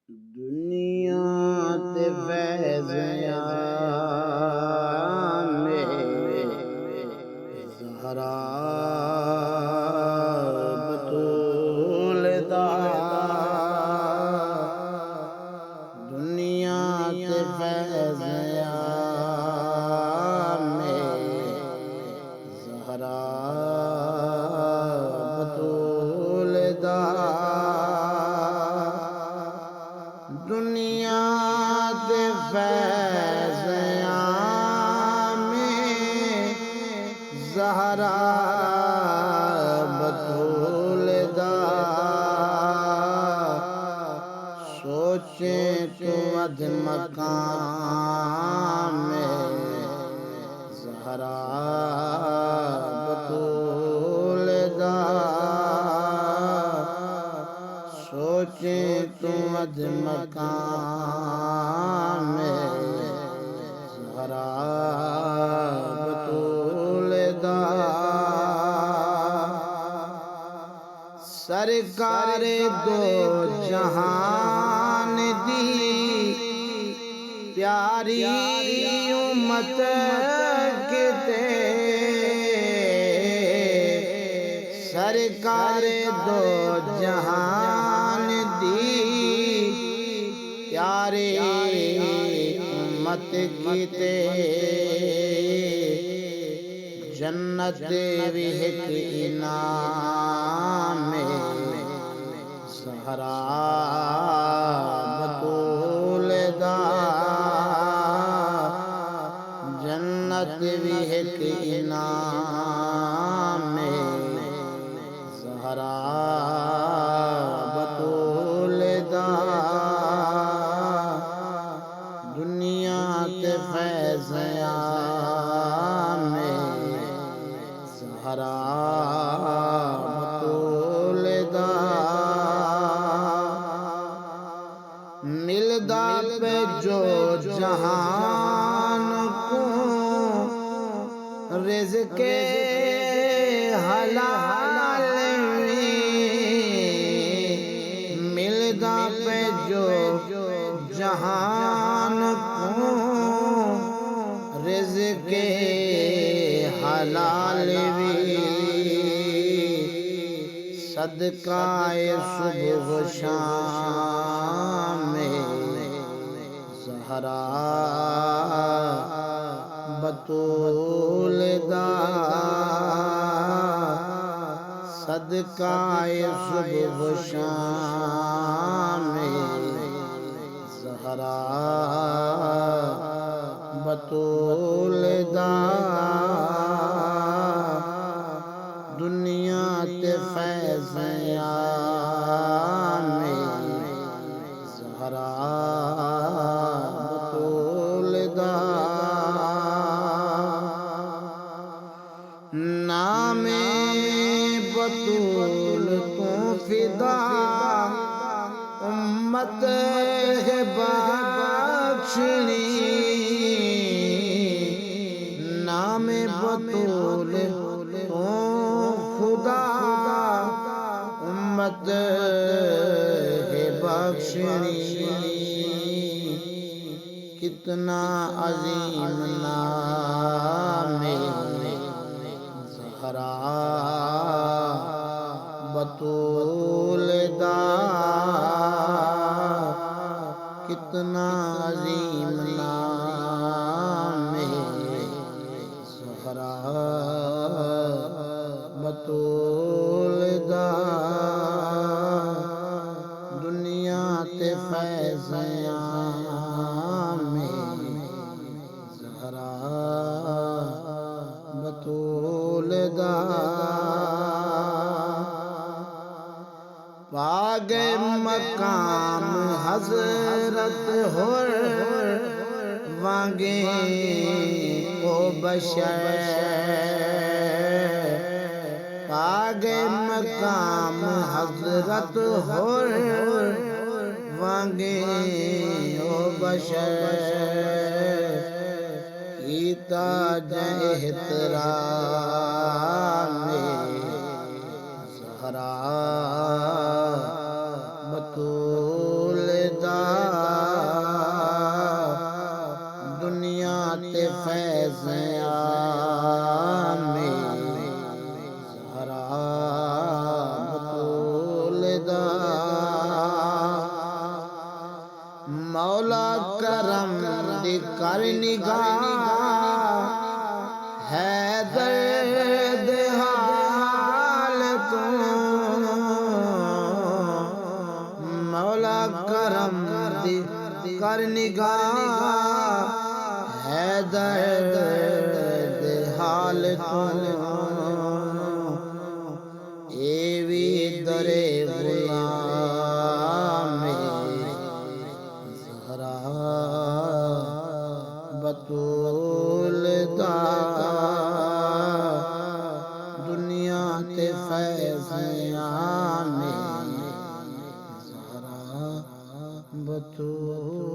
دنیا تے فیض میں زہرا بطول دا دنیا تے فیض میں زہرا بطول دا دنیا دے فیض میں زہرا بطول دا سوچیں تو اد مقام میں زہرا بطول دا سوچیں تو اد مقام میں زہرا بطول دا سرکار دو جہان دی پیاری امت کتے سرکار دو جہان دی پیاری امت کتے جنت بھی ایک انعام میں زہرا بطول دا جنت بھی ایک انعام میں زہرا بطول دا دنیا تے فیض میں زہرا بطول دا ملدا پہ جو جہان کو رزق حلال ملدا پہ جو جہان کو رزق حلال بھی صدقہ صبح و شام میں زہرا بطول دا صدقہ صبح و شام میں زہرا بطول دا دنیا تے فیض میں زہرا بطول دا نام بطول تو فدا امت ہے بخشنی نام بطول تو خدا امت ہے بخشنی کتنا عظیم نام زہرا بطول دا کتنا عظیم نام زہرا بطول دا دنیا تے فیض میں زہرا بطول دا پاگے مقام حضرت ہور وانگے کو بشر پاگے مقام حضرت ہور وانگے کو بشر کیتا جے احترام زہرا بطول دا میں زہرا بطول دا مولا کرم دی کر نگاہ ہے درد حال تو مولا کرم دی کر نگاہ ہے درد حال تو اے وی درے غلام زہرا بطول دا دنیا تے فیض میں زہرا بطول